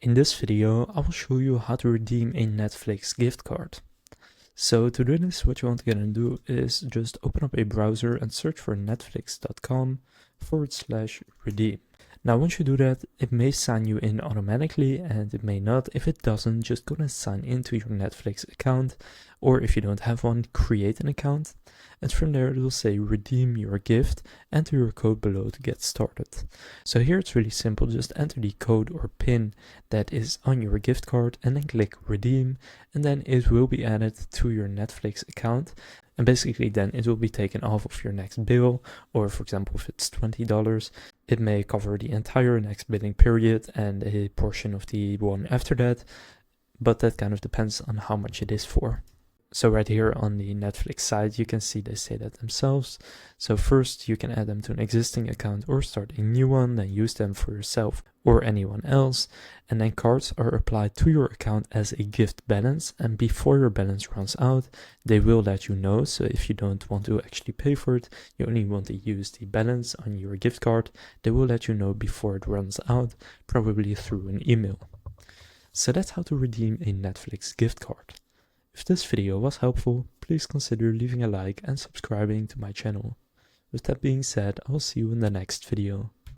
In this video, I will show you how to redeem a Netflix gift card. So to do this, what you want to get and do is just open up a browser and search for netflix.com/redeem. Now, once you do that, it may sign you in automatically and it may not. If it doesn't, just go and sign into your Netflix account, or if you don't have one, create an account. And from there, it will say redeem your gift, enter your code below to get started. So here it's really simple, just enter the code or PIN that is on your gift card and then click redeem, and then it will be added to your Netflix account. And basically then it will be taken off of your next bill, or for example, if it's $20, it may cover the entire next billing period and a portion of the one after that, but that kind of depends on how much it is for. So right here on the Netflix side, you can see they say that themselves. So first you can add them to an existing account or start a new one, then use them for yourself or anyone else. And then cards are applied to your account as a gift balance, and before your balance runs out, they will let you know. So if you don't want to actually pay for it, you only want to use the balance on your gift card, they will let you know before it runs out, probably through an email. So that's how to redeem a Netflix gift card. If this video was helpful, please consider leaving a like and subscribing to my channel. With that being said, I will see you in the next video.